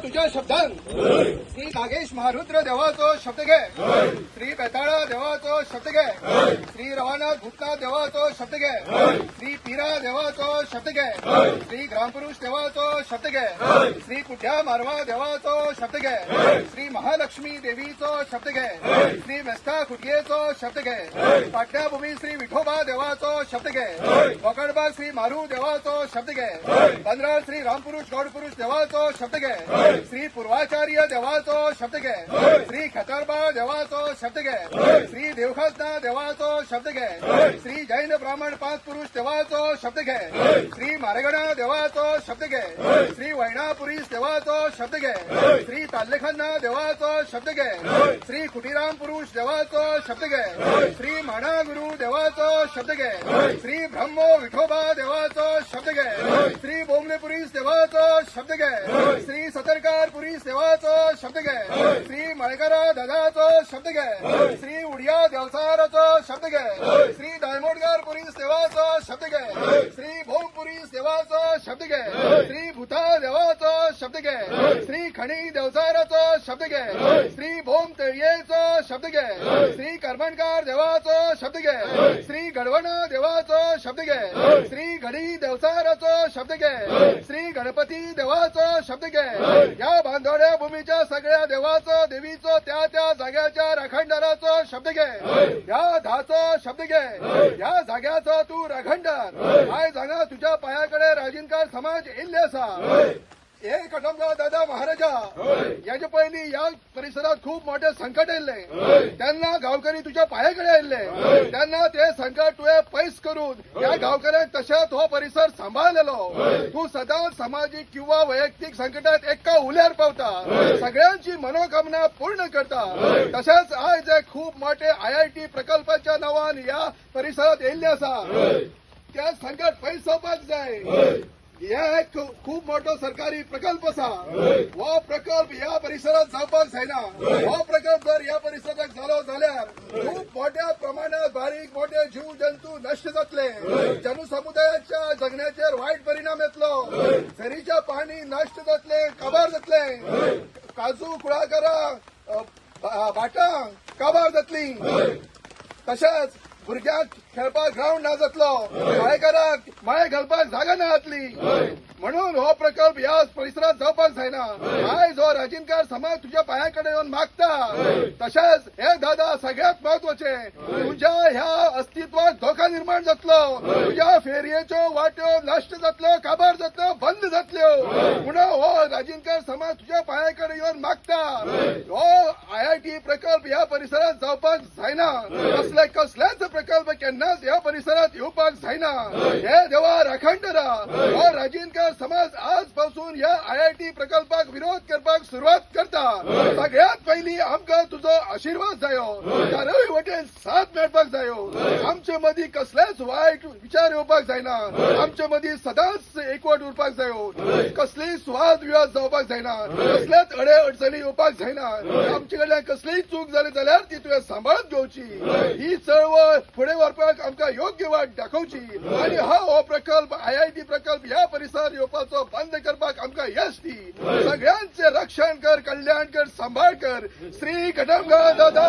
तुझ्या शब्दान श्री नागेश महारुद्र देवाचो शब्द घे, श्री बेताळा देवाचो शब्द घे, श्री रवानाथ भूतनाथ देवाचो शब्द घे, श्री पीरा देवाचो शब्द घे, श्री ग्रामपुरुष देवाचो शब्द घे, श्री कुठ्या मारवा देवाचो शब्द घे, श्री महालक्ष्मी देवीचो शब्द घे, श्री मेस्ता खुटयेचो शब्द घे, पाटण्या भूमी श्री विठोबा देवाचो शब्द घे, बोकडबाग श्री मारू देवाचो शब्द घे, बंदराळ श्री रामपुरुष गौडपुरुष देवाचो शब्द घे, श्री पूर्वाचार्य देवाचो शब्द घे, श्री खतरबा देवाचो शब्द घे, श्री देवखासना देवाचो शब्द घे, श्री जैन ब्राह्मण पाच पुरुष देवाचो शब्द घे, श्री मारगणा देवाचो शब्द घे, श्री वैणापुरीस देवाचो शब्द घे, श्री ताल्लेखाना देवाचो शब्द घे, श्री खुटीराम पुरुष देवाचो शब्द घे, श्री माणा गुरु देवाचो शब्द घे, श्री ब्रह्मो विठोबा देवाचो शब्द घे, श्री बोमलेपुरीस देवाचो शब्द घे, श्री सतरकार पुरीस देवाचो शब्द घे, श्री मळकरा दादाचो शब्द घे, श्री उडिया देवसाराचो शब्द घे, श्री दायमोडगार पुरीस देवाचो शब्द घे, श्री भोम पुरीस देवाचो शब्द घे, श्री भूता देवाचो शब्द घे, श्री खणी देवसाराचो शब्द घे, श्री भोम तळयेचो शब्द घे, श्री करमणकार देवाचो शब्द घे, श्री गडवणा देवाचो शब्द घे, श्री घडी देवसाराचो शब्द घे, श्री गणपती देवाचो शब्द घे, या बांधवड्या भूमीच्या सगळ्या देवाचो देवीचो त्या त्या जाग्याच्या राखणदाराचो शब्द घे, या धाचो शब्द घे, या जाग्याचो तू राखणदार आय जागा तुझ्या पायाकडे राजिनकार समाज येल्ले आसा. हे कटमगाव दादा महाराजा याच्या पहिली या परिसरात खूप मोठे संकट येयले, त्यांना गावकरी तुझ्या पायाकडे येयले, त्यांना ते संकट तुवें पयस करून या गावकऱ्यांक तशेंच हो परिसर सांबाळलेलो. तू सदांच सामाजिक किंवा वैयक्तिक संकटात एका उल्यार पावता, सगळ्यांची मनोकामना पूर्ण करता. तशेंच आयज एक खूप मोठे IIT प्रकल्पाच्या नावान या परिसरात येयल्ले आसा, त्या संकट पयस जावपाक जाय. एक खूप मोठो सरकारी प्रकल्प असा, हो प्रकल्प या परिसरात जावपाक जायना. हो प्रकल्प जर या परिसरात जालो जाल्यार खूप मोठ्या प्रमाणात बारीक मोठे जीव जंतू नष्ट जातले, जनसमुदायाच्या जगण्याचेर वाईट परिणाम येतलो, झरीच्या पाणी नष्ट जातले, काबार जातले, काजू कुळागरां भाटां काबार जातली. तशेंच भुरग्यांक खेळपाक ग्राउंड ना जातलो, माळेकारांक माळे घालपाक जागा ना जातली. म्हणून हो प्रकल्प या परिसरात जावपाक जायना. आयज हो राजिनकार समाज तुझ्या पायाकडे येवन मागता. तशेंच हे दादा सगळ्यात महत्वाचे, तुझ्या ह्या अस्तित्वाक धोका निर्माण जातलो, तुझ्या फेरयेच्यो वाट्यो नष्ट जातल्यो, काबार जातल्यो, बंद जातल्यो. म्हणून हो राजिनकार समाज तुझ्या पायाकडे येवन मागता. हो IIT प्रकल्प या परिसरात जावपाक जायना. कसलेच प्रकल्प केन्नाच ह्या परिसरात येवपाक जायना. हे देवा राखणदारा, हो राजिनकार समाज आजपासून या IIT प्रकल्पाक विरोध करपाक सुरुवात करता. सगळ्यात पहिली आमकां तुजो आशीर्वाद जायो, चारय वटेन साथ मेळपाक जायो. आमचे मदीं कसलेच वायट विचार येवपाक जायना. आमचे मदीं सदांच एकवट उरपाक जायो. कसलीय सुवाद विवाद जावपाक जायना, कसलेच अडे अडचणी येवपाक जायना. आमचे कडल्यान कसलीय चूक जाली जाल्यार ती तुवें सांबाळून घेवची. ही चळवळ फुडें व्हरपाक आमकां योग्य वाट दाखोवची आनी हो प्रकल्प IIT प्रकल्प ह्या परिसरात येवपाचो बंद करपाक आमकां यश दी. सगळ्यांचे रक्षण कर, कल्याण कर, सांबाळ कर. श्री कटमगाव दादा.